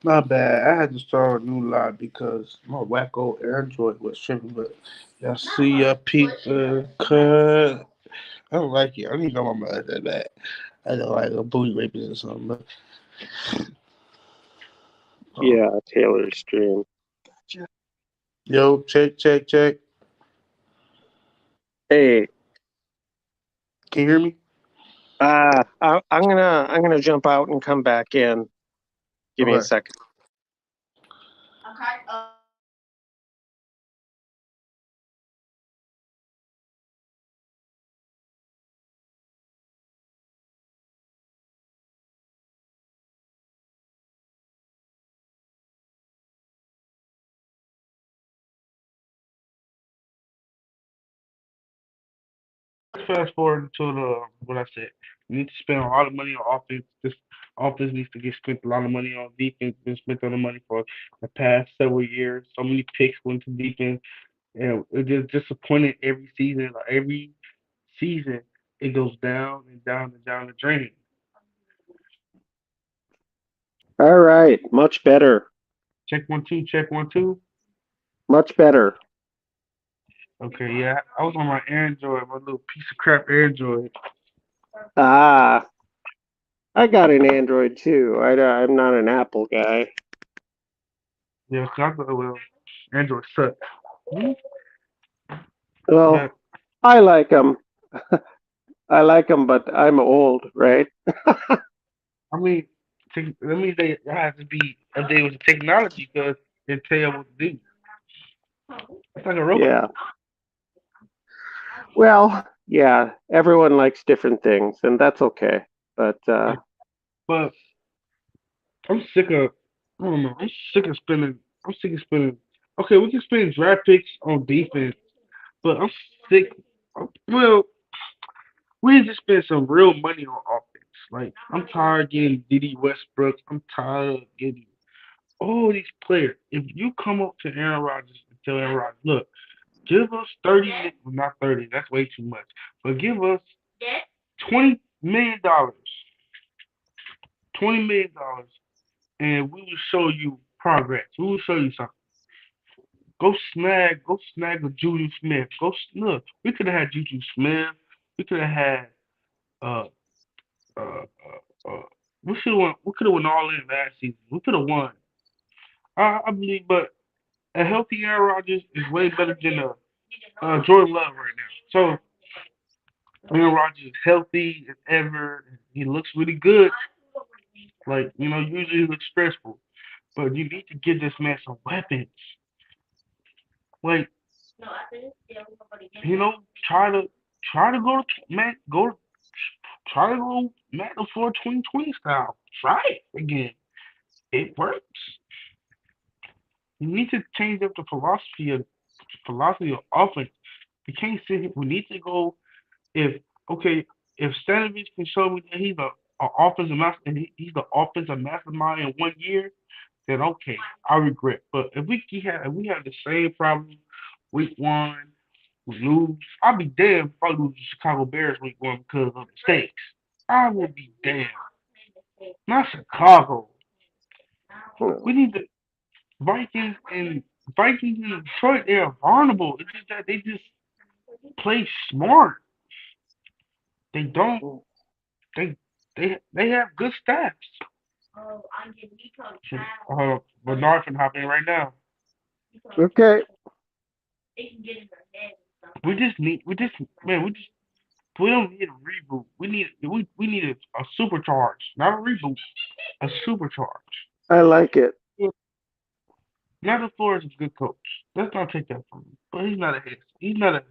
My bad. I had to start a new line because my wacko Android was tripping. But y'all see your pizza cut. I don't like it. I don't even know my mother that bad. I don't like a booty rapist or something. But oh. Yeah, Taylor's stream. Yo, check, check, check. Hey, Can you hear me? I'm gonna jump out and come back in. Give me a Okay. second. Fast forward to the what I said. We need to spend a lot of money on offense. This offense needs to get spent a lot of money on defense. Been spent a lot of money for the past several years. So many picks went to defense, and it just disappointed every season. Like every season, it goes down and down and down the drain. All right, much better, Check one two. Check one two. much better. Okay, yeah, I was on my Android, my little piece of crap Android. Ah, I got an Android too. I'm not an Apple guy. Yeah, so I thought, well, Android sucks. Well, But I like them. I like them, but I'm old, right? I mean, that means they have to be updated with the technology because they tell you what to do. It's like a robot. Yeah. Well, yeah. Everyone likes different things, and that's okay. But Yeah. But I'm sick of, I don't know, I'm sick of spending, I'm sick of spending. Okay, we can spend draft picks on defense, but I'm sick. Well, we need to spend some real money on offense. Like, I'm tired of getting Diddy Westbrook. I'm tired of getting all these players. If you come up to Aaron Rodgers and tell Aaron Rodgers, look, give us 30, well, not 30, that's way too much, but give us $20 million, $20 million, and we will show you progress. We will show you something. Go snag a Juju Smith. Look. We could have had Juju Smith. We could have had uh uh uh. We should have won. We could have won all in last season. We could have won. I believe, but a healthy Aaron Rodgers is way better than a Jordan Love right now. So Aaron Rodgers is healthy as ever. He looks really good. Like, usually he looks stressful. But you need to give this man some weapons. Like, you know, try to try to go to Matt go try to go Matt before 2020 style. Try it again. It works. You need to change up the philosophy of offense. We can't sit here. We need to go if okay, if Stanovich can show me that he's a offensive master and he's the offensive mastermind in 1 year, then okay, I regret. But if we have the same problem week 1, we lose. I'll be damned if I lose the Chicago Bears week 1 because of mistakes. I will be damned. Not Chicago. hmm, We need the Vikings and Detroit. They are vulnerable. It's just that they just play smart. They don't. They they have good stats. Shit, Bernard can hop in right now. okay. We just man, we don't need a reboot. We need a supercharge, not a reboot, a supercharge. I like it. Matt LaFleur is a good coach. Let's not take that from him. But he's not a head coach.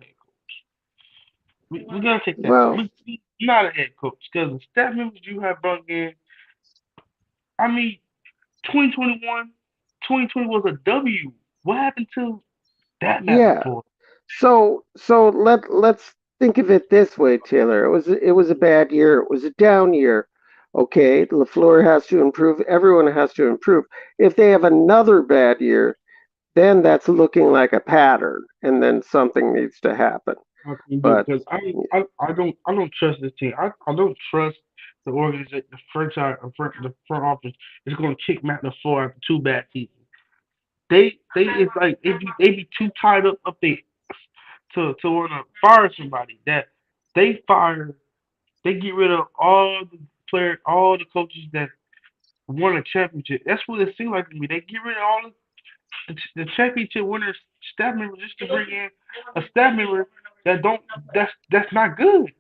We gotta take that. Well, He's not a head coach because the staff members you have brought in. I mean, 2021, 2020 was a W. What happened to that Matt yeah. LaFleur? So let's think of it this way, Taylor. It was a bad year. It was a down year. Okay, Lafleur has to improve. Everyone has to improve. If they have another bad year, then that's looking like a pattern, and then something needs to happen. How can you do? But Because I don't trust this team. I don't trust. the organization, the front office is going to kick Matt LaFleur after two bad seasons. They it's like they be too tied up there to want to fire somebody that they fire. They get rid of all the players, all the coaches that won a championship. That's what it seems like to me. They get rid of all the championship winners staff members just to bring in a staff member that don't that's not good.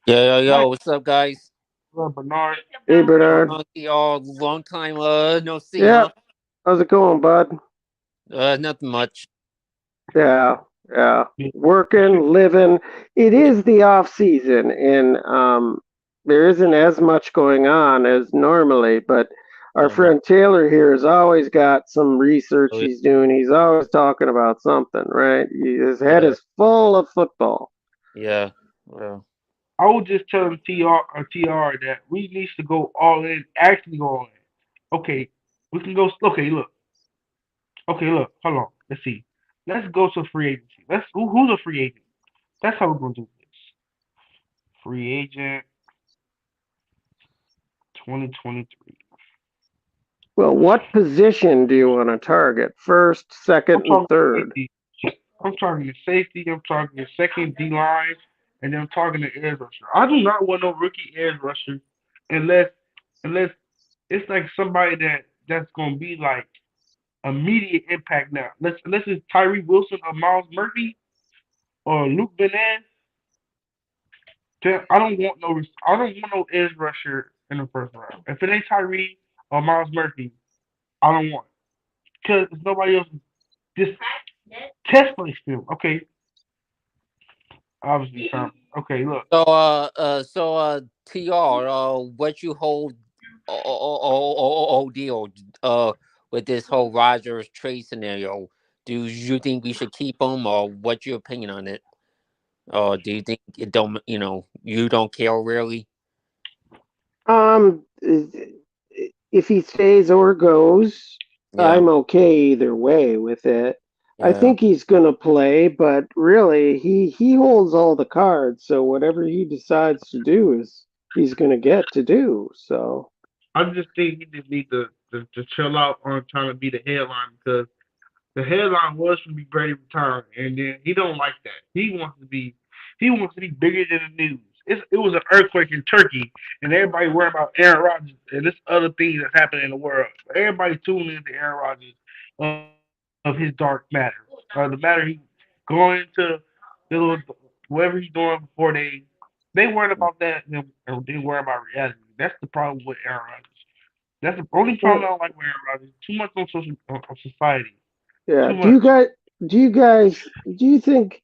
Yo, Like what's up, guys? Bernard. Hey, Uh, Bernard. See y'all. Long time, no see, Yeah. huh? How's it going, bud? Nothing much. Yeah. Yeah. yeah, Working, living. It is the off season, and there isn't as much going on as normally. But our Uh, friend Taylor here has always got some research oh, he's doing. He's always talking about something, right? His head yeah, is full of football. yeah. Well, I would just tell them TR that we need to go all in, actually go all in. Okay, we can go. Okay, look, hold on. Let's see. Let's go to free agency. Who's a free agent? That's how we're gonna do this. Free agent 2023. Well, what position do you want to target? First, I'm second, and talking third? safety. I'm talking the safety. I'm talking the second D line, and then I'm talking the edge rusher. I do not want no rookie edge rusher unless it's like somebody that's gonna be like immediate impact now. Unless it's Tyree Wilson or Miles Murphy or Luke Benes. I don't want no edge rusher in the first round. If it ain't Tyree or Miles Murphy, I don't want it because nobody else. Just test play film. Okay, obviously, okay. Look, TR, what you hold, deal, with this whole Rogers trade scenario? Do you think we should keep him, or what's your opinion on it? Or do you think it don't, you don't care really? Um, if he stays or goes, Yeah, I'm okay either way with it. I yeah. think he's going to play, but really, he holds all the cards. So whatever he decides to do is he's going to get to do. So I just think he just need to chill out on trying to be the headline because the headline was to be Brady retiring, and then he don't like that. He wants to be bigger than the news. It was an earthquake in Turkey, and everybody worried about Aaron Rodgers and this other thing that's happening in the world. Everybody tuning into Aaron Rodgers of his dark matter, the matter he going to the little whatever he's doing before they worried about that and they worried about reality. That's the problem with Aaron Rodgers. That's the only problem I well, don't like with Aaron Rodgers. Too much on society. yeah. Too much. Do you think,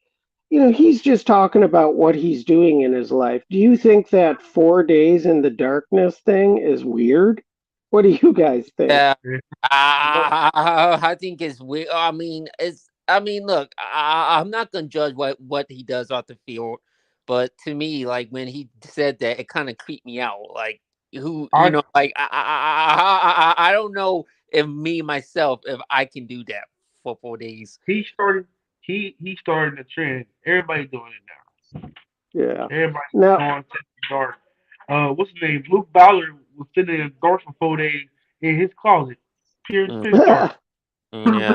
he's just talking about what he's doing in his life. Do you think that 4 days in the darkness thing is weird? What do you guys think? Yeah, Yeah. I think it's weird. I mean, it's. I mean, look, I'm not gonna judge what he does off the field, but to me, like when he said that, it kind of creeped me out. Like who, I like I don't know if me myself if I can do that for 4 days. he started he started the trend. Everybody doing it now. Yeah. Everybody Now, going to the dark. What's his name? Luke Ballard was sitting in the dark for 4 days in his closet. Pure dark. Yeah,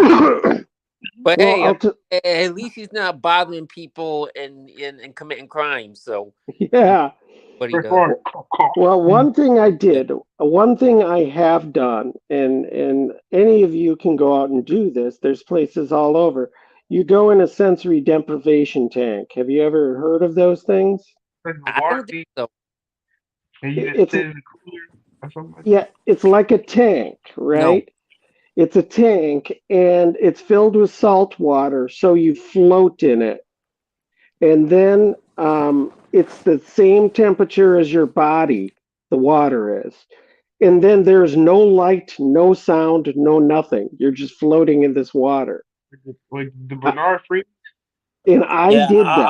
but well, hey, I'll t- at least he's not bothering people and committing crimes. So yeah. what he Very does. far. Well, one thing I have done, and any of you can go out and do this. There's places all over. You go in a sensory deprivation tank. Have you ever heard of those things? There's the I water don't think thing, so. and you just It's sit in the cooler or something like yeah, that. it's like a tank, No. right? It's a tank and it's filled with salt water, so you float in it. And then it's the same temperature as your body, the water is. And then there's no light, no sound, no nothing. You're just floating in this water. Like the Uh, Bernard Free. and I Yeah, did that.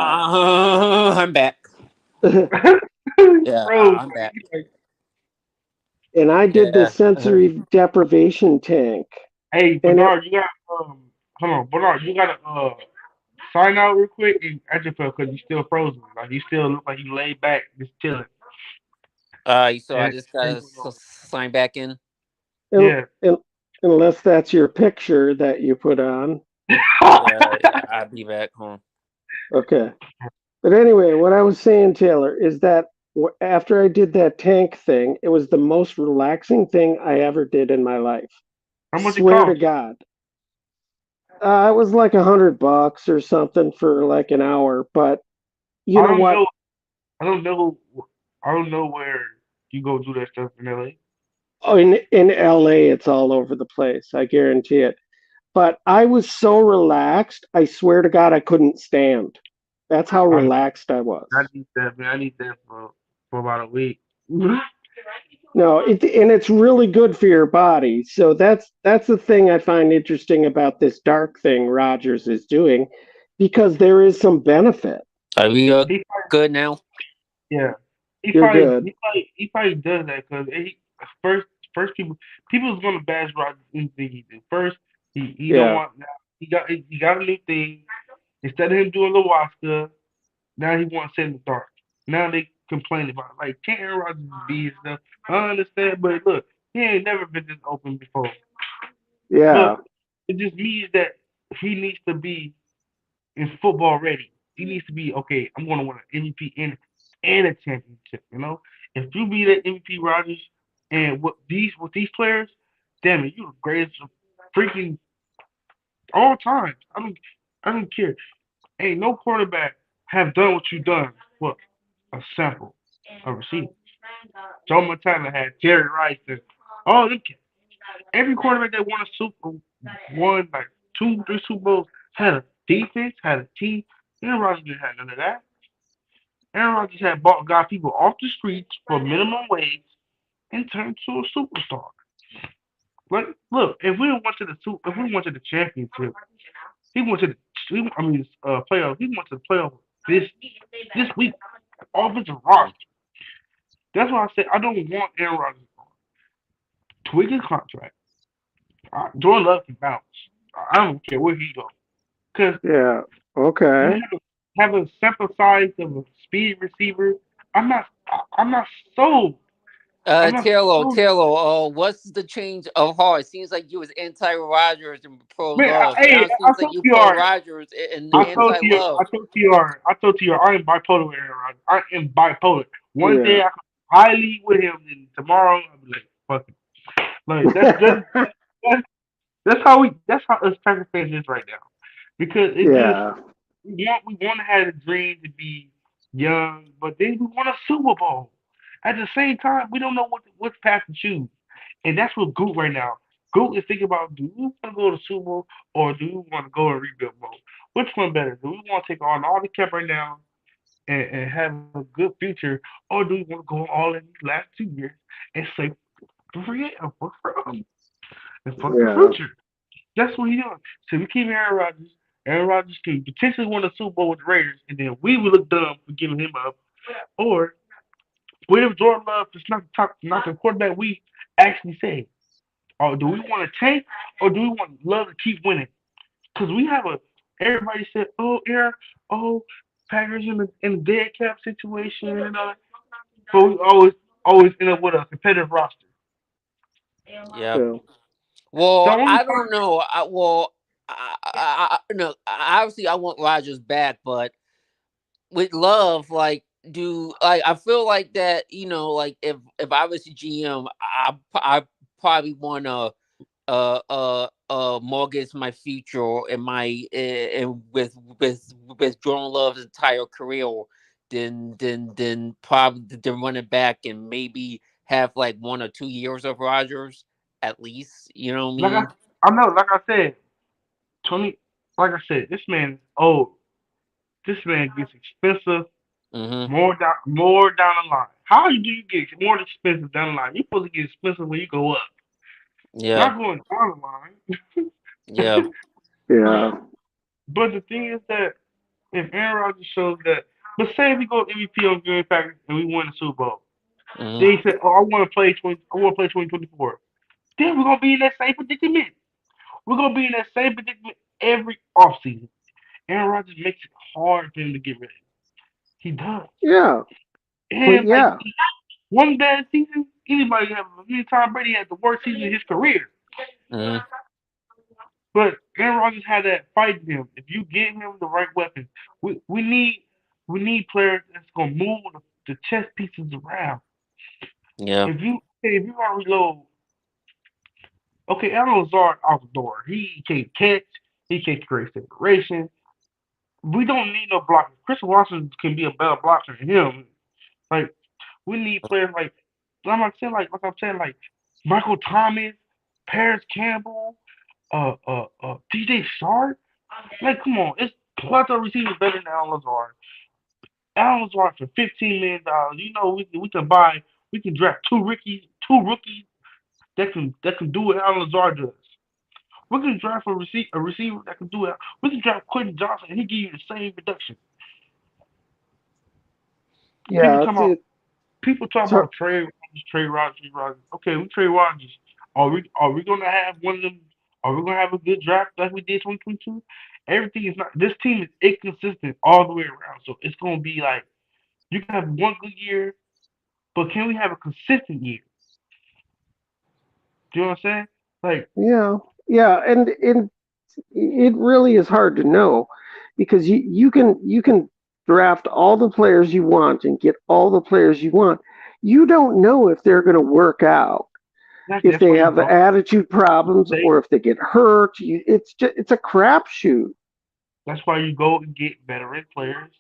I'm back. Yeah, Bro, I'm back. And I did the Yeah. sensory deprivation tank. hey And it, Bernard, you got hold on, Bernard, you gotta sign out real quick and at your because you still frozen. Like you still look like you laid back, just chilling. So I and just and gotta sign back in. Un- yeah. un- Unless that's your picture that you put on. Yeah, I'll be back home. Okay. But anyway, what I was saying, Taylor, is that after I did that tank thing, it was the most relaxing thing I ever did in my life. How much it Swear to cost? God. It was like $100 or something for like an hour. But you I know don't what? know. I don't know. I don't know where you go do that stuff in LA. Oh, in LA, it's all over the place. I guarantee it. But I was so relaxed. I swear to God, I couldn't stand. That's how I relaxed I was. I need that, man. I need that for about a week. Yeah, No, and it's really good for your body. So that's the thing I find interesting about this dark thing Rogers is doing, because there is some benefit. Are we he probably, good now? yeah. He You're probably good. he probably he probably does that because he first first people's gonna bash Rodgers anything he did. First he don't Yeah. want now he got a new thing instead of him doing the Oscar. Now he wants to sit in the dark. Now they complain about it. Like can't Aaron Rodgers be and stuff. I understand, but look, he ain't never been this open before. But Yeah. it just means that he needs to be in football ready. He needs to be okay. I'm going to win an MVP and a championship. You know, if you be that MVP Rodgers and with these players, damn it, you the greatest of freaking all time. I don't care. Ain't no quarterback have done what you done. What a sample of receivers. Joe Montana had Jerry Rice and all them kids. Every quarterback that won a Super won like two, three Super Bowls had a defense, had a team. Aaron Rodgers didn't have none of that. Aaron Rodgers had got people off the streets for minimum wage and turned to a superstar. Like, look, if we went to the if we went to the championship, he went to the, playoff. He went to the playoff this week. Offensive roster. That's why I said I don't want Aaron Rodgers on. Tweak his contract. Jordan Love can bounce. I don't care where he goes. Because Yeah. you Okay. have a sample size of a speed receiver. I'm not sold. I'm not sold. Taylor, what's the change of heart? Seems like you was anti Rogers and pro Man, Love. hey, Now it I seems like told you you pro already. Rogers and anti Love. I told you I am bipolar with Aaron Rodgers. I am bipolar. One day Yeah. I can highly with him, and tomorrow I'll be like, fuck it. Like that's that's how us Packer fans is right now. Because it just Yeah. we want to have a dream to be young, but then we want a Super Bowl. At the same time, we don't know what path to choose, and that's what Goot right now. Goot is thinking about: do we want to go to Super Bowl or do we want to go in rebuild mode? Which one better? Do we want to take on all the cap right now and have a good future, or do we want to go all in these last 2 years and say forget and and fuck the Yeah. future? That's what he doing. So we keep Aaron Rodgers. Aaron Rodgers can potentially win a Super Bowl with the Raiders, and then we would look dumb for giving him up. Or what if Jordan Love is not the quarterback we actually say? Or do we want to tank, or do we want Love to keep winning? Because we have a everybody said, oh Aaron, oh Packers in a dead cap situation and all that, but we always end up with a competitive roster. Yeah. Yeah. The Well, only I time, don't know. No. Obviously, I want Rogers back, but with Love, like, I feel like that. Like if I was a GM, I probably want to mortgage my future and and with Jordan Love's entire career, then probably the running back and maybe have like 1 or 2 years of Rogers at least. You know what I like mean? I know, like I said, Tony, like I said, this man is old. This man gets expensive Hmm. more down the line. How do you get more expensive down the line? You're supposed to get expensive when you go up, Yeah. not going down the Yeah. line. Yeah. But the thing is that if Aaron Rodgers shows that, but say if we go MVP on Green Packers and we win the Super Bowl, Hmm. then he said, "Oh, I want to play 2024." Then we're gonna be in that same predicament. We're gonna be in that same predicament every offseason. Aaron Rodgers makes it hard for him to get rid of him. He does, Yeah. But and like yeah. one bad season, anybody can have. I mean, Tom Brady had the worst season of his career. Mhm. But Aaron Rodgers had that fight in him. If you get him the right weapons, we need players that's gonna move the chess pieces around. Yeah. If you want to reload, okay, Alan Lazard out the door. He can't catch. He can't create separation. We don't need no blocker. Chris Watson can be a better blocker than him. Like we need players like I'm saying, like Michael Thomas, Paris Campbell, DJ Sharp. Like, come on, it's plethora receivers better than Alan Lazard. Alan Lazard for $15 million. You know, we can draft two rookies that can do what Alan Lazard does. We can draft a receiver that can do it. We can draft Quentin Johnson and he give you the same production. People Yeah, talk about people talk so about Trey Rogers. Okay, we Trey Rogers. Are we gonna have one of them? Are we gonna have a good draft like we did 2022? Everything is not. This team is inconsistent all the way around. So it's gonna be like you can have one good year, but can we have a consistent year? Do you know what I'm saying? Like, yeah, yeah, and it really is hard to know because you can draft all the players you want and get all the players you want. You don't know if they're going to work out, if that's they why you have go attitude problems, say or if they get hurt. It's a crapshoot. that's why you go and get veteran players.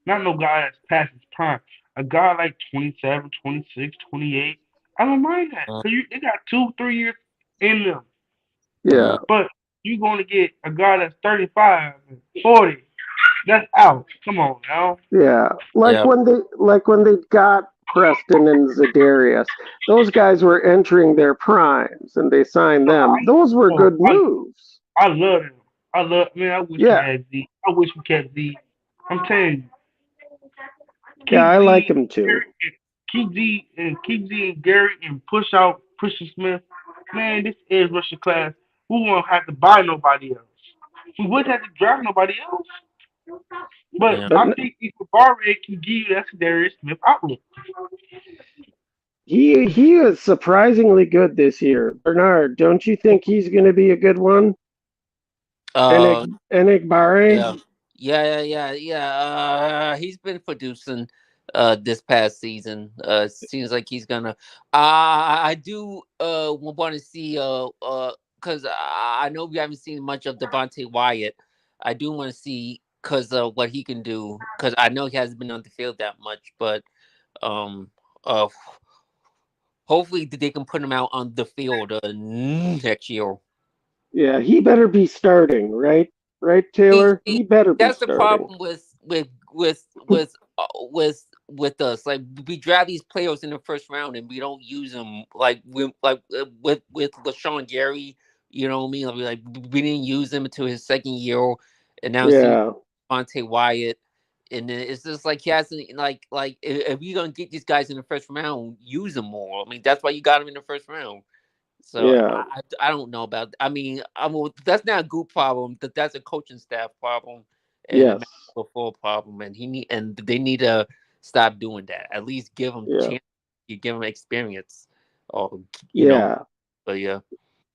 Not no guy that's past his prime. A guy like 27, 26, 28. I don't mind that Mhm. because they got 2, 3 years in them. Yeah, But you going to get a guy that's 35, 40. That's out. Come on now. yeah. Yeah. Like when they got Preston and Zadarius, those guys were entering their primes, and they signed them. Those were Oh, good moves. I love him. Man. I wish we Yeah, had Z. I wish we kept Z. I'm telling you, yeah. keep I like Z, them too. keep Z and Gary and push out Christian Smith. Man, this is Russian class. We won't have to buy nobody else. We wouldn't have to draft nobody else. But Yeah. But I think if Barre can give you that Darius Smith outlook. he is surprisingly good this year. Bernard, don't you think he's going to be a good one? Uh. Enigbare? Yeah. Yeah. He's been producing this past season. Seems like he's gonna. I do want to see because I know we haven't seen much of Devontae Wyatt. I do want to see because what he can do because I know he hasn't been on the field that much, but um uh hopefully they can put him out on the field next year. Yeah, he better be starting, right? Right, Taylor? See, He better be that's the starting. problem with us. Like we draft these players in the first round and we don't use them. With LaShawn Gary, you know what I mean? Like we didn't use him until his second year, and now see Yeah, Monte Wyatt, and then it's just like he hasn't if you're gonna get these guys in the first round, use them more. I mean that's why you got him in the first round. So yeah, I don't know about. I mean, that's not a group problem. That's a coaching staff problem and a yes, medical full problem. And they need to stop doing that. At least give them yeah, chance. You give them experience, or you know. yeah. But yeah,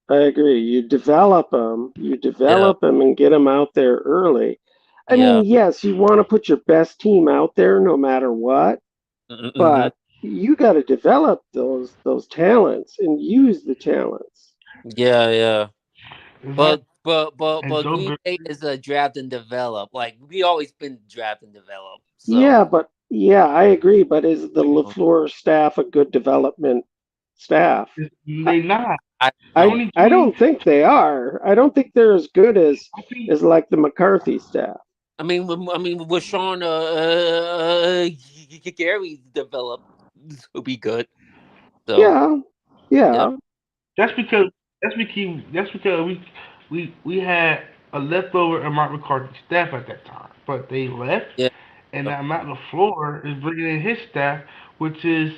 I agree. You yeah, develop them and get them out there early. I yeah. mean, yes, you want to put your best team out there no matter what, Mm-hmm. but you got to develop those talents and use the talents. Yeah, yeah. Exactly. But And Joe Green Bay is a draft and develop. Like we always been draft and develop. So Yeah, I agree. But is the Lafleur staff a good development staff? I, they not I I don't. 2020. don't think they are. I don't think they're as good I think as like the McCarthy staff. With Sean Gary developed to be good. So Yeah, yeah, yeah, that's because that's because we had a leftover of Mike McCarthy staff at that time, but they left, yeah, and now Matt Lafleur is bringing in his staff, which is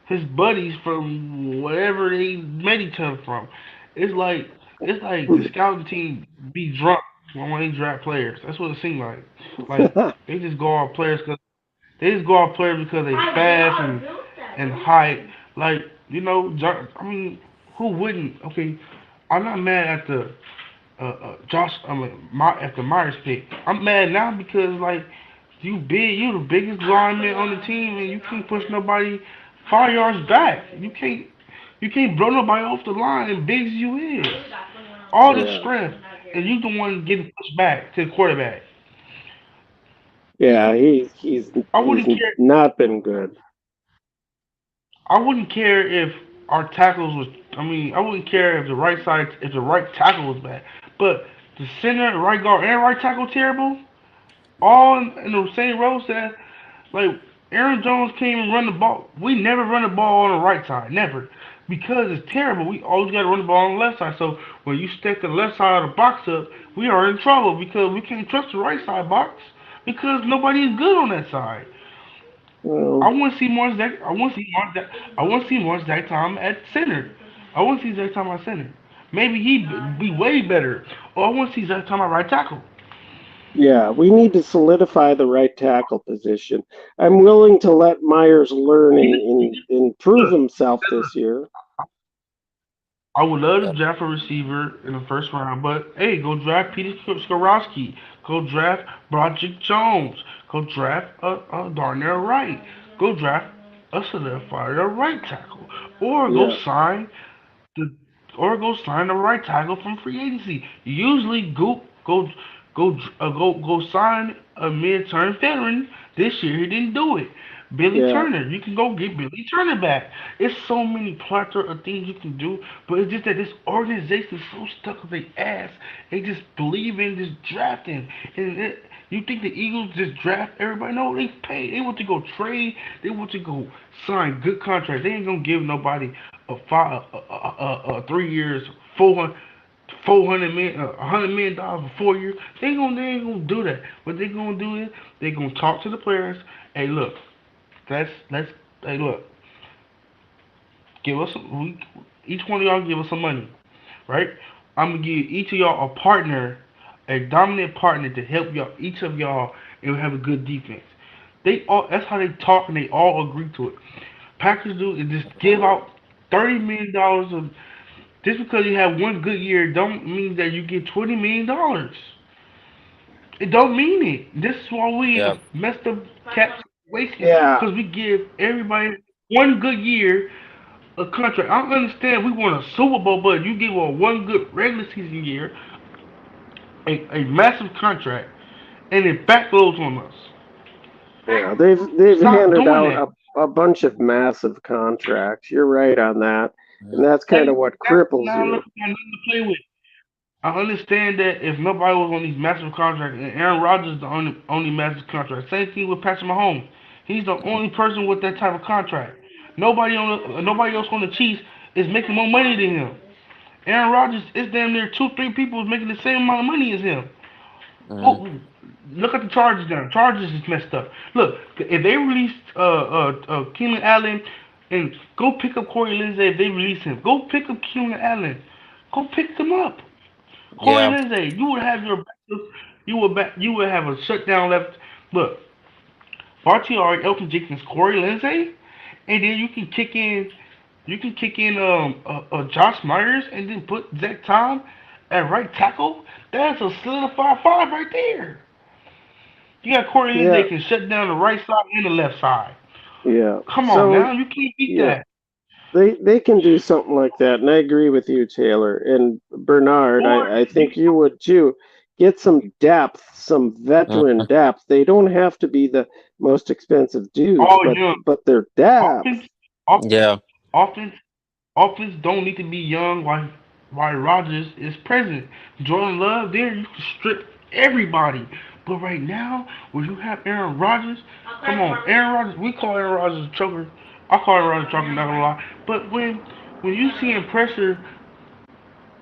his buddies from wherever they met each other from. It's like the scouting team be drunk when they draft players. That's what it seems like. Like they just go on players because They just go out players because they fast and height. Like I mean, who wouldn't? Okay, I'm not mad at the Josh. I mean, at the Myers pick. I'm mad now because like you big, you the biggest lineman on the team, and you can't push nobody 5 yards back. You can't blow nobody off the line, and big as you is. All this Yeah. strength, and you the one getting pushed back to the quarterback. Yeah, I he's wouldn't care. not been good. I wouldn't care if our tackles was. I mean, I wouldn't care if the right tackle was bad. But the center, right guard, and right tackle terrible. All in the same row said like Aaron Jones can't even run the ball. We never run the ball on the right side, never, because it's terrible. We always got to run the ball on the left side. So when you stick the left side of the box up, we are in trouble because we can't trust the right side box because nobody is good on that side. I Well, want to see more Zach. I want to see more Zach. I want to see more Zach Tom at center. I want to see Zach Tom at center. Maybe he be way better. Or I want to see Zach Tom at right tackle. yeah, we need to solidify the right tackle position. I'm willing to let Myers learn and improve Look, himself this year. I would love to Yep. draft a receiver in the first round, but hey, go draft Peter Skorowski. Go draft Broderick Jones. Go draft Darnell Wright. Go draft a solidified right tackle. Or go Yeah, sign the go sign the right tackle from free agency. Usually, go sign a mid-term veteran. This year he didn't do it. Billy yeah, Turner, you can go get Billy Turner back. It's so many plethora of things you can do, but it's just that this organization is so stuck with their ass. They just believe in just drafting, and you think the Eagles just draft everybody? No, they pay. They want to go trade. They want to go sign good contracts. They ain't gonna give nobody a 3 years, 400, 400 million, $100 million for 4 years. They ain't gonna do that. What they gonna do is they gonna talk to the players. Hey, look, let's hey look, give us each one of y'all give us some money, right? I'm gonna give each of y'all a partner, a dominant partner to help y'all, each of y'all, and have a good defense. They all that's how they talk and they all agree to it. Packers do is just give out $30 million of just because you have one good year don't mean that you get $20 million. It don't mean it. This is why we in a Yep. messed up cap situation yeah, because we give everybody one good year a contract. I don't understand. We won a Super Bowl, but you give a one good regular season year a massive contract, and it backloads on us. yeah. They've Stop handed doing out that. a bunch of massive contracts. You're right on that, and Mhm. that's kind of what That's cripples not you. nothing to play with. I understand that if nobody was on these massive contracts, and Aaron Rodgers is the only massive contract. Same thing with Patrick Mahomes. He's the only person with that type of contract. Nobody else on the Chiefs is making more money than him. Aaron Rodgers is damn near two, three people is making the same amount of money as him. Mhm. Oh, look at the Chargers now. Chargers is messed up. Look, if they released Keenan Allen and go pick up Corey Lindsey, if they release him, go pick up Keenan Allen. Go pick them up. Corey Yeah. Lindsey, you would have your you would have a shutdown left. Look, Bakhtiari, Elton Jenkins, Corey Lindsey, and then you can kick in Josh Myers and then put Zach Tom at right tackle. That's a solidified five right there. You got Corey Lindsey Yeah, can shut down the right side and the left side. yeah. Come on So now, you can't beat yeah, that. they can do something like that, and I agree with you, Taylor and Bernard. Or I think you would too. Get some depth, some veteran Mhm. depth. They don't have to be the most expensive dudes, all young but their depth. offense, off, Yeah. offense, offense don't need to be young. Why Rogers is president. Jordan Love there, you can strip everybody. But right now, when you have Aaron Rodgers, come on, Aaron Rodgers. We call Aaron Rodgers a choker. I call Aaron Rodgers a choker. Not gonna lie. But when you seeing pressure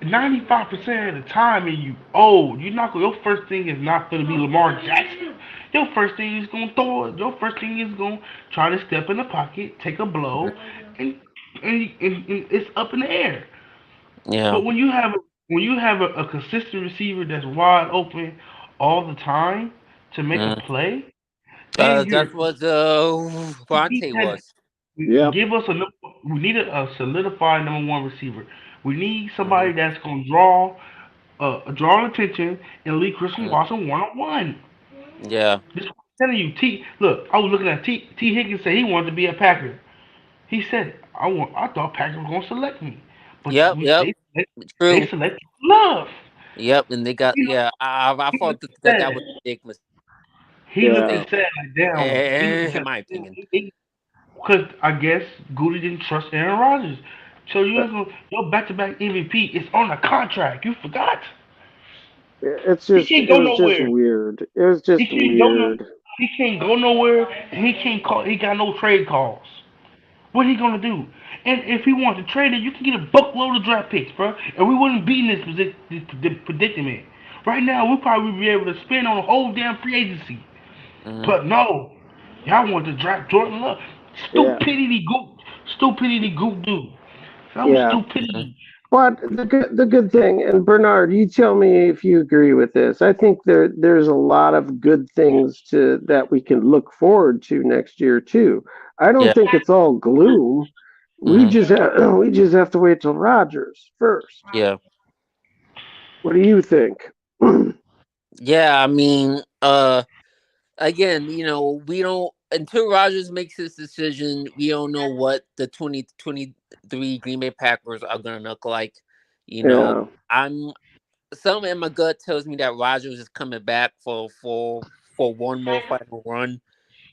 95% of the time and you old, you're not your first thing is not gonna be Lamar Jackson. Your first thing is gonna throw it. Your first thing is gonna try to step in the pocket, take a blow, and and it's up in the air. Yeah. But when you have a consistent receiver that's wide open all the time to make a Mhm. play, And That's here, what we need Vontae that. was. Yep. Give us a. We need a solidified number one receiver. We need Hmm. somebody that's gonna draw attention and lead Christian Watson one on one. Yeah. This I'm telling you, T. Look, I was looking at T. Higgins said he wanted to be a Packer. He said I thought Packers were gonna select me, but Yep. Yep. they True. selected Love. Yep. And they got He looked, yeah. I he thought looked that sad. was a big He looked Yeah. sad, like down. He looked in sad my opinion. because I guess Goody didn't trust Aaron Rodgers. So you Uh, ain't gonna your back-to-back MVP is on a contract. You forgot. He can't it go was just nowhere. weird. It was He just can't go no. weird. He can't go nowhere. And he can't call. He got no trade calls. What he gonna do? And if he wants to trade it, you can get a buckload of draft picks, bro. And we wouldn't be in this predicament. Right now, we'll probably be able to spend on a whole damn free agency. Hmm. But no, y'all want to draft Jordan Love. Yeah. Stupidity goop dude. That was Yeah. stupidity. But the good thing, and Bernard, you tell me if you agree with this. I think there's a lot of good things to that we can look forward to next year too. I don't Yeah. think it's all gloom. We Hmm. just we just have to wait till Rogers first. Yeah. What do you think? Yeah. I mean, again, we don't until Rogers makes his decision. We don't know what the 2023 Green Bay Packers are gonna look like. You know, Yeah. I'm something in my gut tells me that Rogers is coming back for one more final run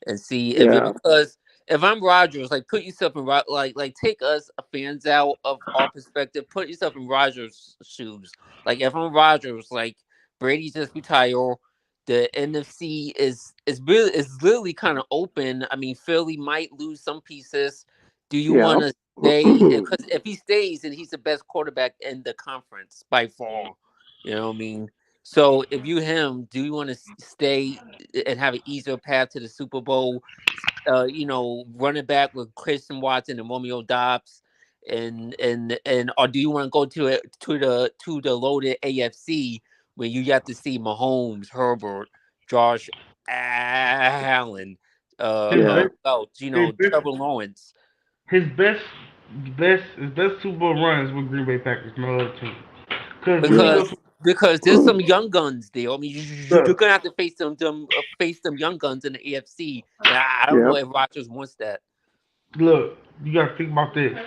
and see if it Yeah. because if I'm Rogers, like put yourself in like take us fans out of our perspective, put yourself in Rogers' shoes. Like if I'm Rogers, like Brady just retired, the NFC is literally kind of open. I mean, Philly might lose some pieces. Do you Yeah. want to stay? Because if he stays, then he's the best quarterback in the conference by far. You know what I mean? So if you him, do you want to stay and have an easier path to the Super Bowl? Running back with Christian Watson and Romeo Dobbs, and or do you want to go to the loaded AFC where you got to see Mahomes, Herbert, Josh Allen, His Yeah. best, his best, Trevor Lawrence? his best Super Bowl runs with Green Bay Packers, no other team. Cause when he Yeah. goes, Because there's some young guns there. I mean, you're look, gonna have to face them young guns in the AFC, and I don't know Yep. if Rodgers wants that. look, you gotta think about this.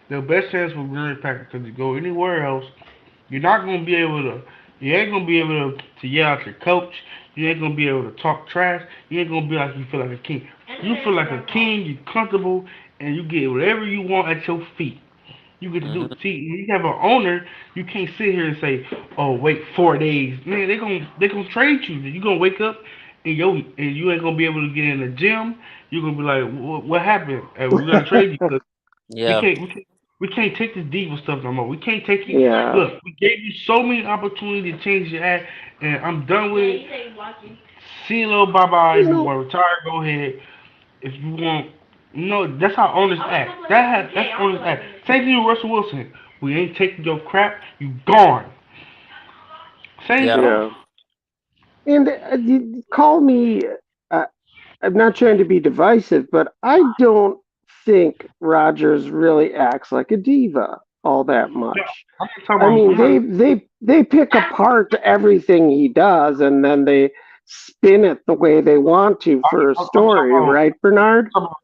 The best chance for Green Bay Packers, cause you go anywhere else, you're not gonna be able to. You ain't gonna be able to yell at your coach. You ain't gonna be able to talk trash. You ain't gonna be like you feel like a king. You feel like a king. You're comfortable, and you get whatever you want at your feet. You get to do. Hmm. See, you have an owner. You can't sit here and say, "Oh, wait 4 days." Man, they gonna trade you. You gonna wake up and you ain't gonna be able to get in the gym. You're gonna be like, "What happened? We gotta trade you because we Yeah, can't we can't we can't take this diva stuff no more. We can't take it. Yeah. Look, we gave you so many opportunities to change your act, and I'm done with it. See you, little bye bye. You If you know, want to retire, go ahead. If you want, no, that's how owners act. That's owners act. Same thing with Russell Wilson. We ain't taking your crap. You gone. Same yeah, stuff. yeah. And you call me. Uh, I'm not trying to be divisive, but I don't think Rogers really acts like a diva all that No, much. I'm not talking I about. mean, I'm not. they pick apart everything he does, and then they spin it the way they want to for a I'm story, talking right, Bernard? about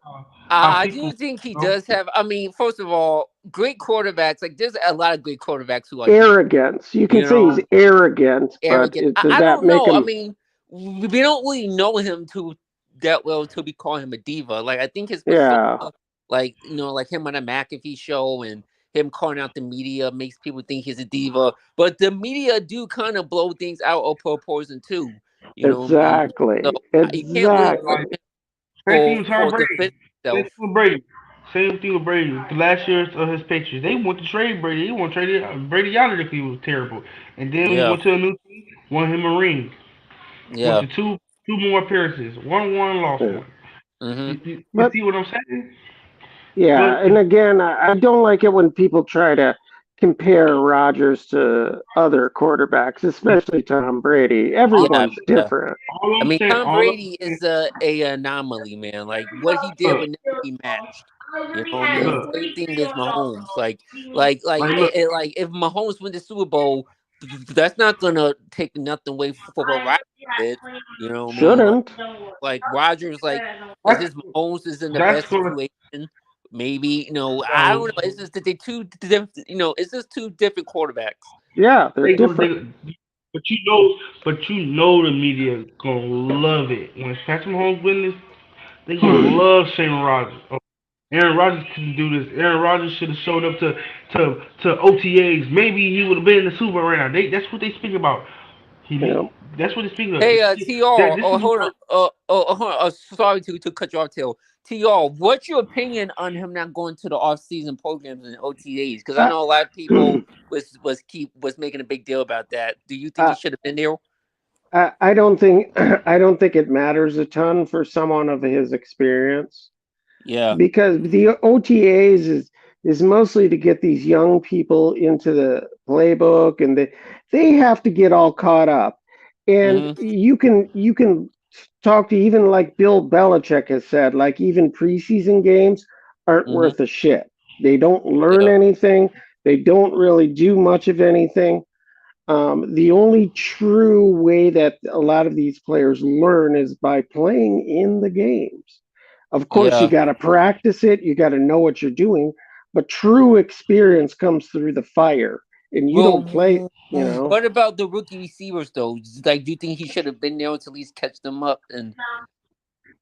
how I people. do think he You know, does have. I mean, first of all, great quarterbacks. Like, there's a lot of great quarterbacks who are diva. Arrogance. You can You say he's know, arrogant, but arrogant. does I that don't make know. I him? mean, we don't really know him to that well till we call him a diva. Like, I think his persona, Yeah, like him on a McAfee show and him calling out the media makes people think he's a diva. But the media do kind of blow things out of proportion too. You know what I mean? So exactly, you can't really exactly. blame like him same thing with Tom for Brady. defending Same himself. thing with Brady. Same thing with Brady. The last years of his pictures, they want to trade Brady. They want to trade Brady out of there because he was terrible. And then when he Yeah, went to a new team, won him a ring. Went yeah. to two more appearances. One, lost Yeah. one. Hmm. You But see what I'm saying? yeah, But and again, I don't like it when people try to compare Rodgers to other quarterbacks, especially Tom Brady. Yeah, Everyone's yeah. different. all I I'm mean, saying, Tom all I'm Brady saying, is a anomaly, man. Like what he did look, would never be matched. You know what I mean? look, Same thing as Mahomes. like, look, Like if Mahomes win the Super Bowl, that's not gonna take nothing away from what Rodgers did. You know what I mean? Shouldn't. Like Rodgers, like it's that's just Mahomes is in the that's best gonna situation. Maybe I don't no, know. It's just that they two different. It's just two different quarterbacks. Yeah, they're they go, different. but but you know the media gonna love it when Patrick Mahomes win this. They gonna love saying Rodgers. Oh, Aaron Rodgers couldn't do this. Aaron Rodgers should have showed up to OTAs. Maybe he would have been in the Super Bowl right now. That's what they speak about. You know, That's what they speak about. Hey, That TR. this Oh, is hold what on. Hold on. Sorry to cut you off, Till. TR, what's your opinion on him not going to the off-season programs and OTAs? Because I I, know a lot of people was making a big deal about that. Do you think he I, should have been there? I don't think I don't think it matters a ton for someone of his experience Yeah. because the OTAs is mostly to get these young people into the playbook, and they have to get all caught up. And Hmm. you can talk to, even like Bill Belichick has said, like even preseason games aren't Hmm. worth a shit. They don't learn Yeah. anything. They don't really do much of anything. The only true way that a lot of these players learn is by playing in the games. Of course, you Yeah. got to practice it, you got to know what you're doing, but true experience comes through the fire. And you don't play, Well, you know. what about the rookie receivers though? Like, do you think he should have been there to at least catch them up? And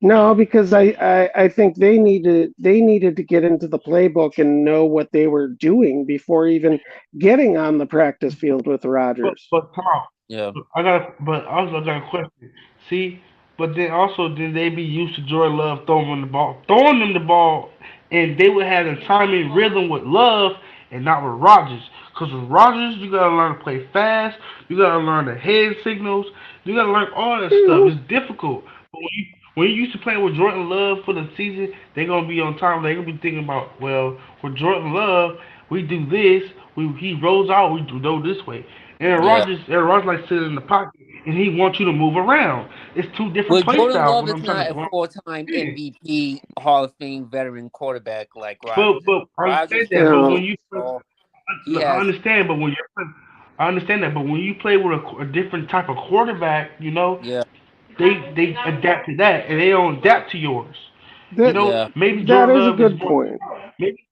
No, because I think they needed to get into the playbook and know what they were doing before even getting on the practice field with Rodgers. but come on. yeah, But also I got a question. See, but then also then they be used to Jordan Love throwing them the ball, and they would have the timing rhythm with Love and not with Rogers. Cause with Rogers, you gotta learn to play fast. You gotta learn the head signals. You gotta learn all that You stuff. know, It's difficult. But when you used to playing with Jordan Love for the season, they gonna be on time. They gonna be thinking about, well, with Jordan Love, we do this. He rolls out. We do go this way. yeah. Aaron Rodgers like sitting in the pocket, and he wants you to move around. It's two different Well, play Jordan styles. Love What is I'm trying not to a what I'm four-time saying. MVP Hall of Fame veteran quarterback like Rodgers is. But I understand Rodgers that. just But uh, when you play, all he look, I has. understand. But when you're playing, I understand that. But when you play with a different type of quarterback, Yeah, they adapt to that, and they don't adapt to yours. that yeah, Maybe that Jordan is a Love is good more. point. Maybe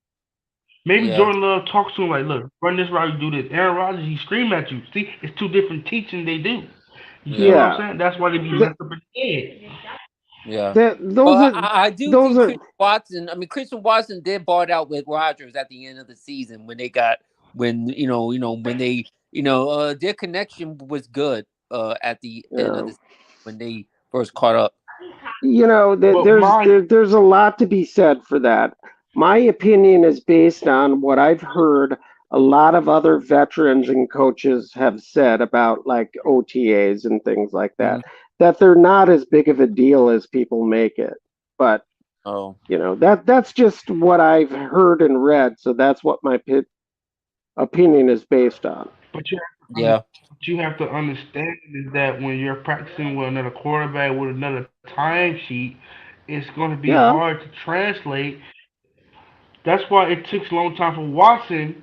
maybe yeah, Jordan Love talks to him like, look, run this route, you do this. Aaron Rodgers, he scream at you. See, it's two different teaching they do. You see yeah, what I'm Yeah, saying? That's why they be that messed up in the head. yeah. that those But are I do those think are Christian Watson. I mean, Christian Watson did bought out with Rodgers at the end of the season when they got when they their connection was good at the end of yeah. the when they first caught up. But my There's a lot to be said for that. My opinion is based on what I've heard a lot of other veterans and coaches have said about like OTAs and things like that, Mhm. that they're not as big of a deal as people make it. But Oh, that's just what I've heard and read, so that's what my opinion is based on. but yeah, you have to understand is that when you're practicing with another quarterback with another timesheet, it's going to be Yeah, hard to translate. That's why it took a long time for Watson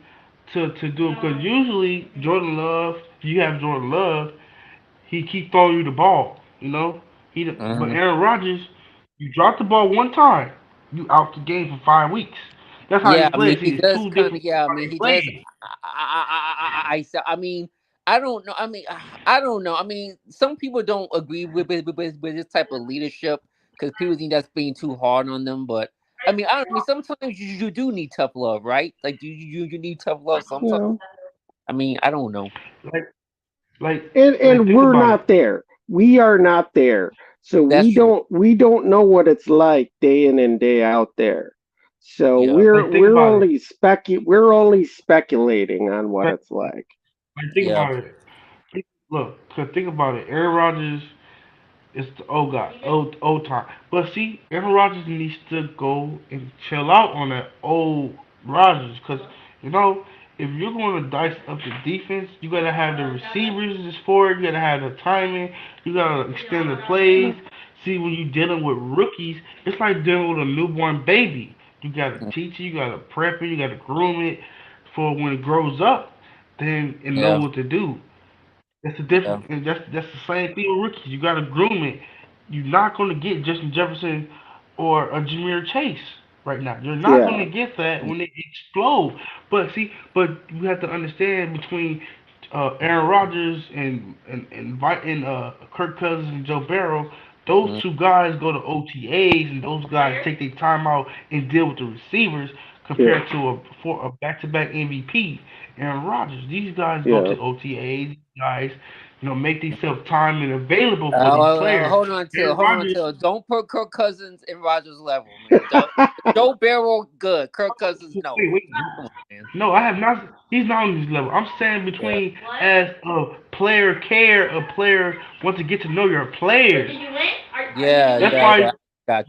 to do it because usually you have Jordan Love, he keep throwing you the ball, But hmm, Aaron Rodgers, you drop the ball one time, you out the game for 5 weeks. That's how he yeah. I mean, plays. he See, it's does two kind of. different Yeah, I how mean, they he does. play. I mean, I don't know. I mean, I don't know. I mean, some people don't agree with this type of leadership because people think that's being too hard on them. But I mean, I mean, sometimes you do need tough love, right? Like, you need tough love you sometimes. know. I mean, I don't know. Like like And think we're about it. not there. We are not there. So That's true. we don't know what it's like day in and day out there. So Yeah. Think about it. we're only speculating on what Like, it's like. think Yeah. about it. Look, cause think about it. Aaron Rodgers is the old guy, old time. But see, Aaron Rodgers needs to go and chill out on that old Rodgers, cause you know if you're going to dice up the defense, you gotta have the receivers just for it. You gotta have the timing. You gotta extend the plays. See, when you're dealing with rookies, it's like dealing with a newborn baby. You gotta teach it. You gotta prep it. You gotta groom it for when it grows up, then it know Yeah, what to do. That's the yeah, difference, and that's the same thing with rookies. You got to groom it. You're not going to get Justin Jefferson or a Jameer Chase right now. You're not going Yeah, to get that when they explode. But see, but you have to understand between Aaron Rodgers and Kirk Cousins and Joe Burrow, those mm, two guys go to OTAs and those guys take their time out and deal with the receivers yeah, compared to a back-to-back MVP. Aaron Rodgers. These guys go yeah. to OTAs. These guys, make themselves time and available for these players. Aaron hold on, Rodgers. till. Don't put Kirk Cousins in Rogers' level, man. Joe Barrow, good. Kirk Cousins, no. Wait, wait. Come on, man. No, I have not. He's not on this level. I'm saying Yeah, between as a player care, a player wants to get to know your players. yeah, That's yeah, why. yeah.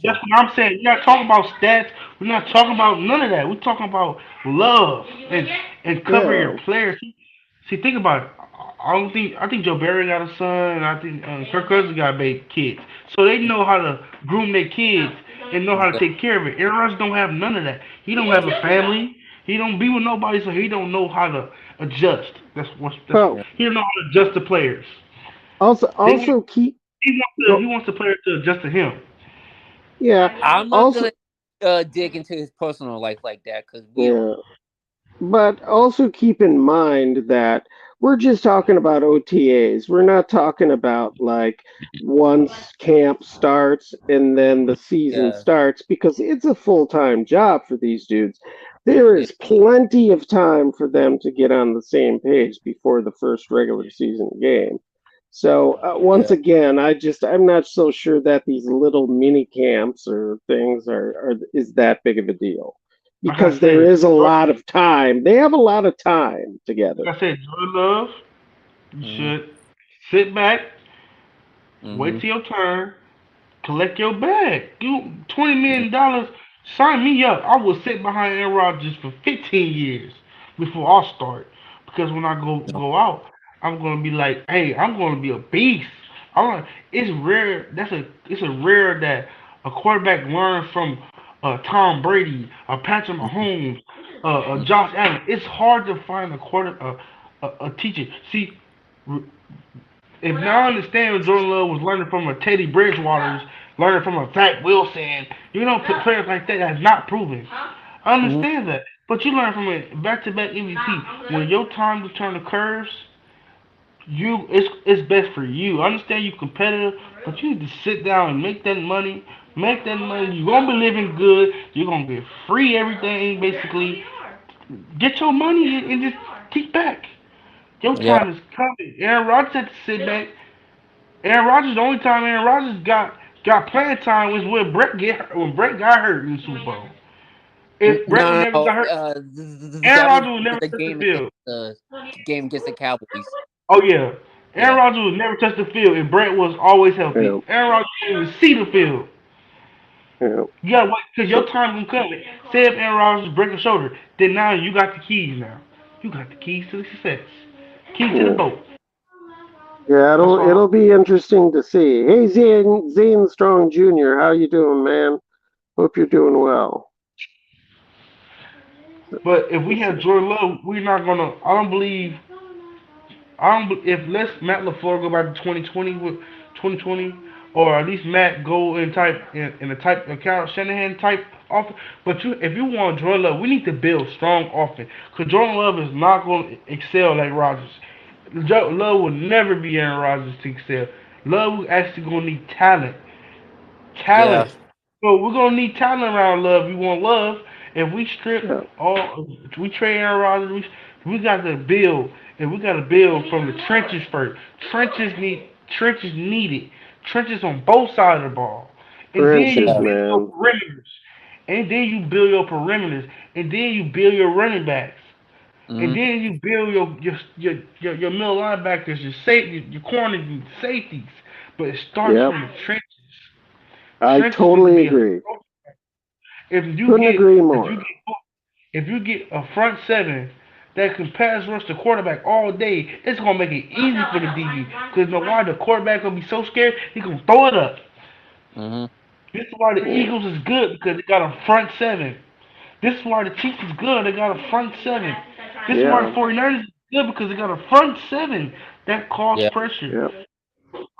That's Gotcha. what I'm saying. We're not talking about stats. We're not talking about none of that. We're talking about love and cover your Yeah. players. See, think about it. I think Joe Barry got a son, and I think Kirk Cousins got kids. So they know how to groom their kids and know how to Yeah, take care of it. Aaron Rodgers don't have none of that. He don't have a family. He don't be with nobody, so he don't know how to adjust. That's Well, yeah. he don't know how to adjust the players. also They want, also keep he go. wants the players to adjust to him. Yeah. I'm not Also, gonna dig into his personal life like that because we don't yeah. know. But also keep in mind that we're just talking about OTAs. We're not talking about like once camp starts and then the season Yeah, starts because it's a full-time job for these dudes. There yeah, is plenty of time for them to get on the same page before the first regular season game. So once yeah, again, I'm not so sure that these little mini camps or things are is that big of a deal Like because I there said, is a lot of time. They have a lot of time together. Jordan Love, you mm-hmm, should sit back, wait mm-hmm. till your turn, collect your bag. You $20 million, sign me up. I will sit behind Aaron Rodgers for 15 years before I start. Because when I go out, I'm gonna be like, hey, I'm gonna be a beast. It's rare. It's a rare that a quarterback learns from Tom Brady, Patrick Mahomes, Josh Allen. It's hard to find a teacher. See, if now I understand Jordan Love was learning from a Teddy Bridgewater's, learning from a Zach Wilson, players like that that's not proven. I Mm-hmm. understand that. But you learn from a back-to-back MVP. When your time to turn the curves, it's best for you. I understand you competitive, but you need to sit down and make that money. Make that money. You're gonna be living good. You're gonna get free everything basically. Get your money and just kick back. Your Yeah. time is coming. Aaron Rodgers had to sit back. Aaron Rodgers, the only time Aaron Rodgers got playing time was when Brett got hurt in the Super Bowl. If Brett would No, never no, got hurt, no. Aaron That was Rodgers would never the touch the game against field. the game against the Cowboys. Oh yeah, Aaron Yeah, Rodgers would never touch the field if Brett was always healthy. Yeah, Aaron Rodgers didn't even see the field. yeah. You gotta wait because your So time gonna come. Say if Aaron Rodgers break a shoulder, then now you got the keys. Now you got the keys to the success, keys to the yeah, boat. yeah. That's all. It'll be interesting to see. Hey, Zane Strong Jr., how you doing, man? Hope you're doing well. But if we Let's have see. Jordan Love, we're not gonna. I don't believe if let's Matt LaFleur go back to 2020 with 2020, or at least Matt go in a type of Kyle Shanahan type offense. But if you want Jordan Love, we need to build strong offense because Jordan Love is not going to excel like Rodgers. Love will never be Aaron Rodgers to excel. Love is actually going to need talent. yeah, Talent. So we're gonna need talent around Love. We want Love. If we strip Yeah, we trade Aaron Rodgers. We got to build, and we got to build from the trenches first. Trenches needed. Trenches on both sides of the ball, and then you trenches, yeah. build your man. perimeters, and then you build your perimeters, and then you build your running backs, and Mm-hmm. then you build your middle linebackers, your safety, your corners, and safeties. But it starts Yep, from the trenches. I Trenches need to totally be a agree. if you Couldn't get agree if you more. get if you get a front seven that can pass rush the quarterback all day, it's gonna make it easy for the DB. Because no why the quarterback gonna be so scared, he gonna throw it up. Mm-hmm. This is why the Yeah. Eagles is good because they got a front seven. This is why the Chiefs is good. They got a front seven. This is why the Yeah. 49ers is good because they got a front seven that cause Yeah. pressure. Yeah.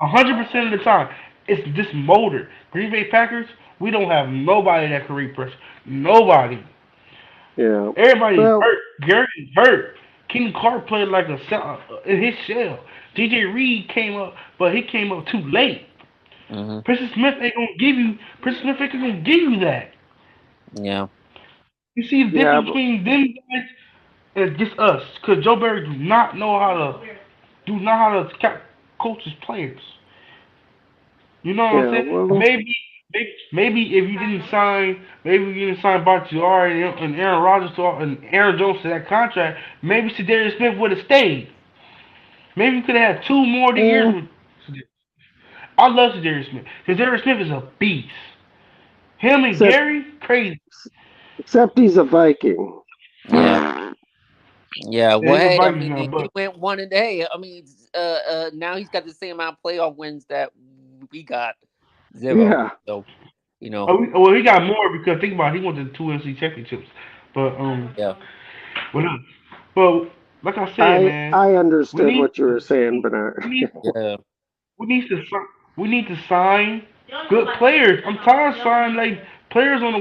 100% of the time. It's this motor. Green Bay Packers, we don't have nobody that can read pressure. Nobody. Yeah. Everybody's Well, hurt. Gary's hurt. King Clark played like a in his shell. DJ Reed came up, but he came up too late. Mm-hmm. Preston Smith ain't gonna give you. Preston Smith ain't gonna give you that. Yeah. You see the yeah. difference between them guys and just us, because Joe Barry do not how to coach his players. You know what I'm Yeah. saying? Well, Maybe if you didn't sign, maybe you didn't sign Bakhtiari and Aaron Rodgers and Aaron Jones to that contract, maybe Sedarius Smith would have stayed. Maybe you could have had 2 more years eh, with Sedarius. I love Sedarius Smith. Sedarius Smith is a beast. Him and except Gary, crazy. except he's a Viking. Yeah. Yeah. Yeah, Well, he's a hey, I Vikings mean, now, he but went 1 and hey, I mean, now he's got the same amount of playoff wins that we got, 0. Yeah. So, you know, well, he got more because think about it, he went to 2 NFC championships. But yeah, but, uh, but like I said, man, I we understood need what you were saying, Bernard. we need yeah, we need to we need to sign good players. I'm tired of signing like players on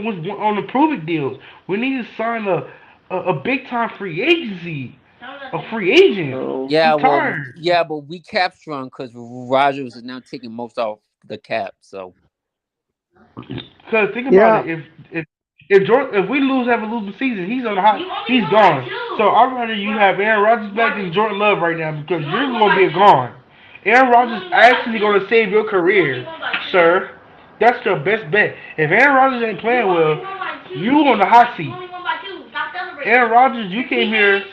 the prove it deals. We need to sign a big time free agency, a free agent. Oh, yeah. I'm Well, tired. yeah, but we cap strong because Rogers is now taking most off the cap. So, Cause think about yeah. it, if we have a losing season, he's on the hot, he's gone. So I'd rather you have Aaron Rodgers back than Jordan Love right now because you're gonna be gone. Aaron Rodgers actually gonna save your career, sir. That's your best bet. If Aaron Rodgers ain't playing well, you on the hot seat. Aaron Rodgers, you came here.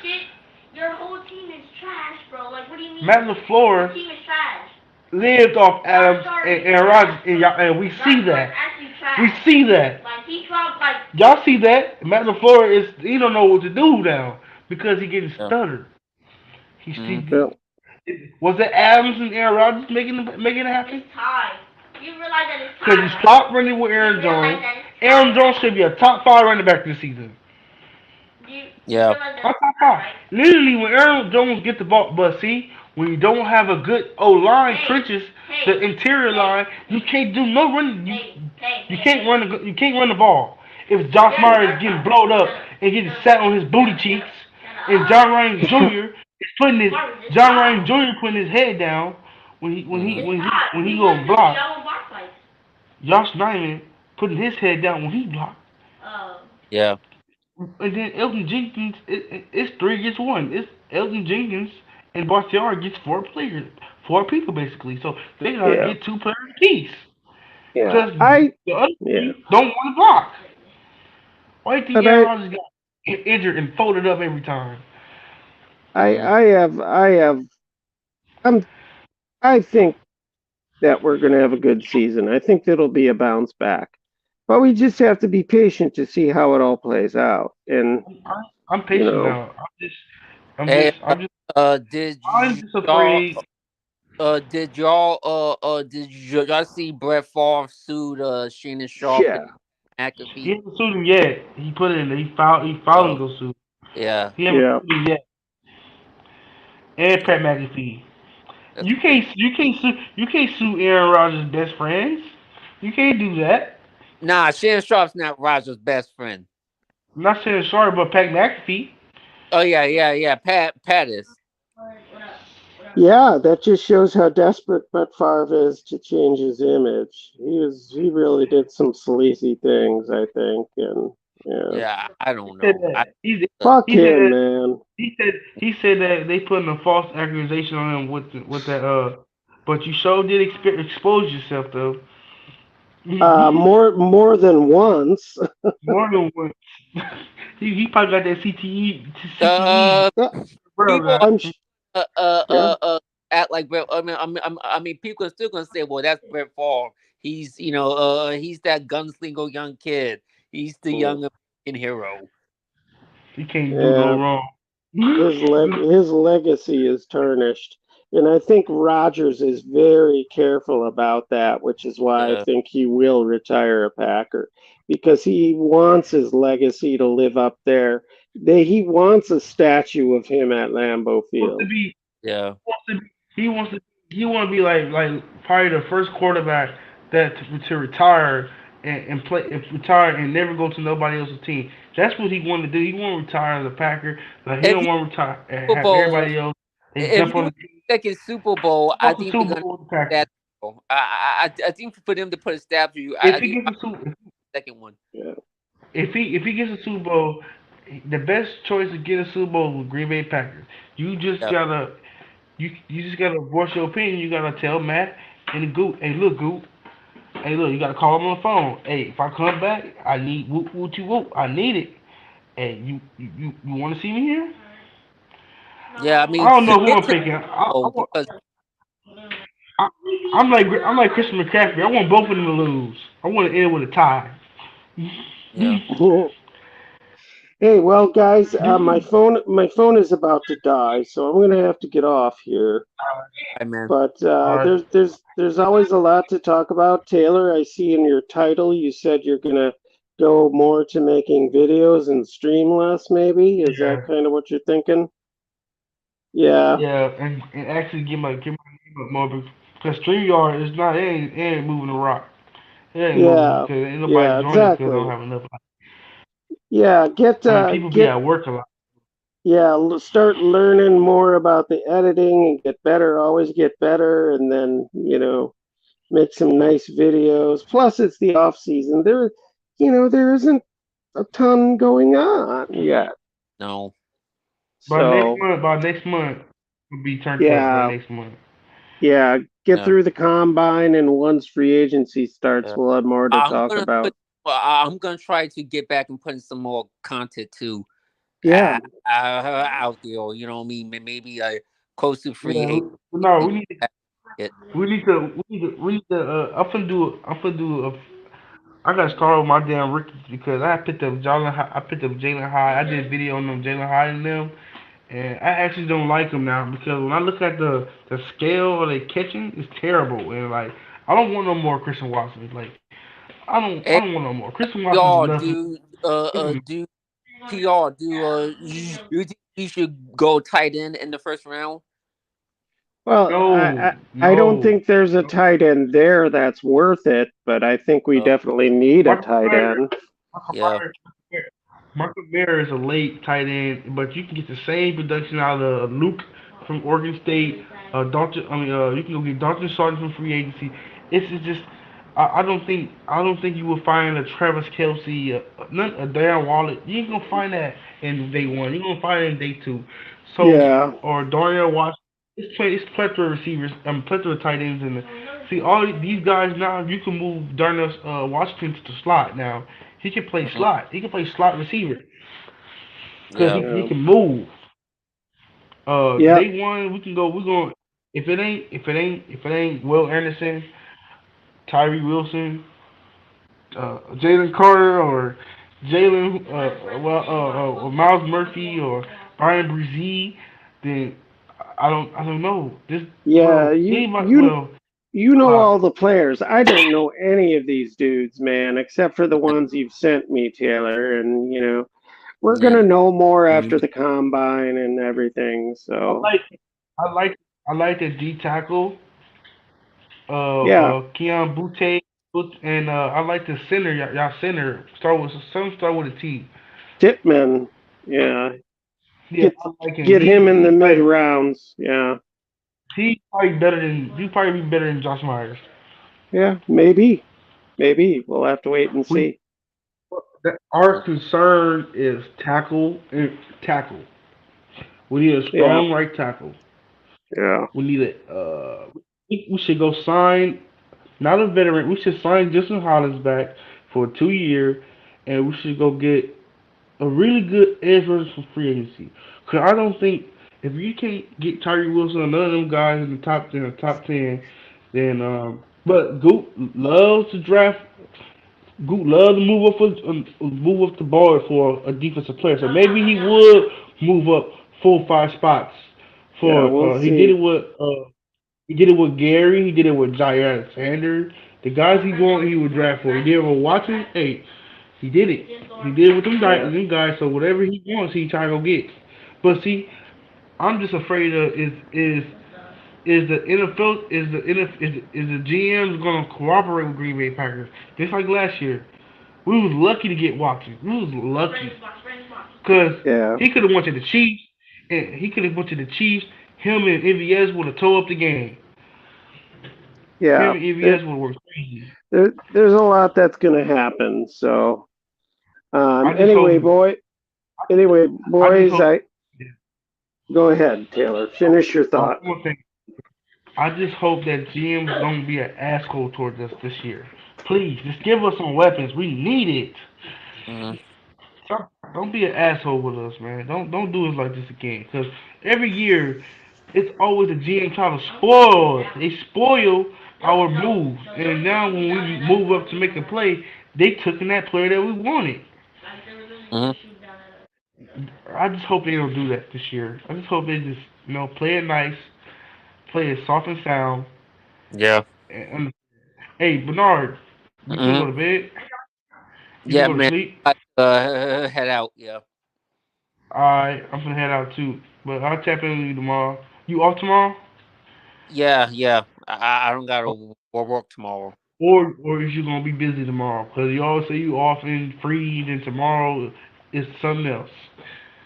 Your whole team is trash, bro. Like, what do you mean? Matt Your LaFleur team is trash. lived off Josh Adams Hart and is Aaron Rodgers, trash. and we Josh see Hart's that. actually We trash. see that. Like, he dropped, like, Y'all see that? Matt LaFleur is he don't know what to do now because he getting yeah, stuttered. mm-hmm. Was it Adams and Aaron Rodgers making it happen? it's tied. You realize that it's Because tied, he right? stopped running with Aaron You realize Jones. that it's Aaron tied, Jones right? should be a top 5 running back this season. You Yeah, realize that A it's top tied, 5. right? Literally, when Aaron Jones get the ball, but see, when you don't have a good O line Hey, trenches, hey, the interior hey, line, you can't do no running. You can't hey. you can't run the ball. If Josh Yes, Myers is that's getting not. blowed up Shut up. and getting Shut up. sat on his booty Shut up. cheeks, Shut and up. John Ryan Jr. is putting his Marvin, it's John tied. Ryan Jr. putting his head down mm-hmm. It's tied. when he He go wants to block. y'all want bar fights. Josh Nyman putting his head down when he blocked. Oh. Yeah, And then Elton Jenkins, it's 3 against 1. It's Elton Jenkins and Bakhtiari gets 4 players, 4 people basically. So they gotta Yeah. get 2 players apiece Yeah. because the other Yeah. team don't want to block. Why do you think But Aaron Rodgers got injured and folded up every time? mm-hmm. I have, I'm, I think that we're going to have a good season. I think it'll be a bounce back. But we just have to be patient to see how it all plays out. And, I'm you patient know, now. I'm Hey, just, I'm just, did I'm just y'all, afraid. did y'all see Brett Favre sued Shannon Sharp and yeah. He McAfee? hasn't sued him yet. He put it in. He filed and Oh, go sue. yeah. He haven't Yeah. sued him yet. And Pat McAfee. That's crazy. You can't sue Aaron Rodgers' best friends. You can't do that. Nah, Shannon Sharp's not Roger's best friend. I'm not saying sorry, but Pat McAfee. Oh yeah, yeah, yeah. Pat is. What up? What up? Yeah, that just shows how desperate Brett Favre is to change his image. He really did some sleazy things, I think, and yeah, Yeah, I don't He said know. that fuck he said him, that man. he said that they putting a false accusation on him with that but you sure did expose yourself though. More than once. More than once. He probably got that CTE Uh, Yeah, bro people got. I'm uh, uh, yeah. uh, uh, act like Brett. I mean, people are still gonna say, "Well, that's Brett Favre. He's, he's that gunslinger young kid. He's the young American hero." He can't do no Yeah, wrong. his legacy is tarnished. And I think Rodgers is very careful about that, which is why I Yeah. think he will retire a Packer because he wants his legacy to live up there. He wants a statue of him at Lambeau wants to Field. be Yeah. wants to be, he wants to he want to be like probably the first quarterback that to retire and play and retire and never go to nobody else's team. That's what he wanted to do. He want to retire as a Packer. Like he If don't you want to retire and Super have Bowl, everybody else. They if jump you on win the team. the second Super Bowl, I Fuck the think they're Super gonna Bowl with the do that. Packers. I think for them to put a statue, If I he think gets a Super second one. Yeah. if he gets a Super Bowl, the best choice to get a Super Bowl with Green Bay Packers. You just Yeah. gotta you just gotta voice your opinion. You gotta tell Matt and the Goot, hey look Goot, hey look, you gotta call him on the phone. Hey, if I come back, I need whoop whoop you whoop. I need it. Hey, you want to see me here? Yeah, I I mean don't to know who get I'm to the picking. Bowl because I, I'm like Christian McCaffrey. I want both of them to lose. I want to end with a tie. yeah. Hey, well, guys, You, my phone is about to die, so I'm gonna have to get off here. Hey man. But all right. there's always a lot to talk about. Taylor, I see in your title you said you're gonna go more to making videos and stream less, maybe. Is that Yeah, kind of what you're thinking? Yeah, yeah, and actually get my name up more because StreamYard is not it ain't moving the rock. It ain't moving yeah, because ain't nobody yeah, joining because they don't exactly. have enough. Yeah, I mean, people be at work a lot. start learning more about the editing and get better. Always get better, and then make some nice videos. Plus, it's the off season. There isn't a ton going on yet. No. So By next month, will be turned up by yeah, next month. yeah, get Yeah. through the combine, and once free agency starts, Yeah. we'll have more to I'm talk gonna put. about. Well, I'm gonna try to get back and put some more content too Yeah, out there. You know what I mean? Maybe close to free Yeah, agent. no, It. we need to. I'm gonna do a. I got to start with my damn rookies because I picked up Jalen High. I did a video on them Jalen High and them, and I actually don't like them now because when I look at the scale of their catching, it's terrible. And like, I don't want no more Christian Watson. Like, I Hey, don't want no more. Christian Watson's y'all, enough. do PR, you think he should go tight end in the first round? well, No, I don't no. think there's a tight end there that's worth it, but I think we Uh, definitely need a Michael tight Myers, end. Michael yeah. Myers, Michael Myers is a late tight end, but you can get the same production out of Luke from Oregon State. You can go get Dalton Sargent from free agency. It's just, I don't think you will find a Travis Kelsey, a Darren Waller. You ain't gonna find that in day one. You're gonna find it in day two. So, Yeah, or Darian Washington. It's plethora of receivers, plethora of tight ends in the. See, these guys now, you can move Darnell Washington to the slot now. He can play Mhm. slot. He can play slot receiver because Yeah. he yeah, can move. yeah. Day one we can go. We're going. If it ain't Will Anderson, Tyree Wilson, Jalen Carter, or or Miles Murphy, or Brian Brzee, then I don't know. Yeah, Well, you know uh, all the players. I don't know any of these dudes, man, except for the ones you've sent me, Taylor. And we're Yeah. gonna know more after Mhm. the combine and everything. I So like I like I like the D tackle, yeah, Keon Butte, and I like the center. Y'all center start with a T. Titman. Yeah, Yeah, get I like him. get him in the mid rounds. Yeah, He probably be better than Josh Myers. yeah, maybe we'll have to wait and We see. our concern is tackle. We need a Yeah, strong right tackle. yeah, We need we should go sign not a veteran. We should sign Justin Hollins back for 2 year, and we should go get a really good edge rusher for free agency. Cause I don't think if you can't get Tyree Wilson or none of them guys in the top 10, then but Goot loves to draft. Goot loves to move up the board for a defensive player. So maybe he would move up 4 or 5 spots. Yeah, we'll He did it see. with Gary. He did it with Jair Alexander. The guys he would draft for. He did it with Watson. Hey, he did it. He did it with Yeah. them guys. So whatever he wants, he trying to go get. But see, I'm just afraid of is the NFL is the GMs gonna cooperate with Green Bay Packers just like last year. We was lucky to get Watson. We was lucky because Yeah. he could have went to the Chiefs and he could have went to the Chiefs. Him and MVS would have tore up the game. Him Yeah. and MVS would have worked crazy. There's a lot that's going to happen. So, I just hope. anyway, I just boys, hope. go ahead, Taylor. Finish your One thought. more thing. I just hope that GMs don't be an asshole towards us this year. Please, just give us some weapons. We need it. Mhm. Don't be an asshole with us, man. Don't do us like this again. Cause every year, it's always the GM trying to spoil us. They spoil our moves, and now when we move up to make a play, they took in that player that we wanted. Mhm. I just hope they don't do that this year. I just hope they just play it nice, play it soft and sound. Yeah. And hey, Bernard, you finna go Mhm. to bed? You finna Yeah, go to man. sleep? I, head out. Yeah. Alright, I'm finna head out too. But I'll tap in with you tomorrow. You off tomorrow? Yeah. Yeah. I don't gotta work tomorrow. Or is you gonna be busy tomorrow? Cause you always say you off and free, then tomorrow is something else.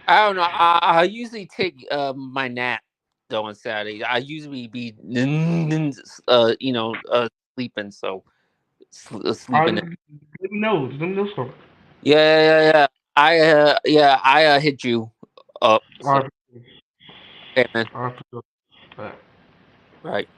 I don't know. I usually take my nap though on Saturday. I usually be sleeping. So Alright, sleeping. let me know. Let me know something. Yeah. I hit you up. So Alright, okay, man. alright, Right.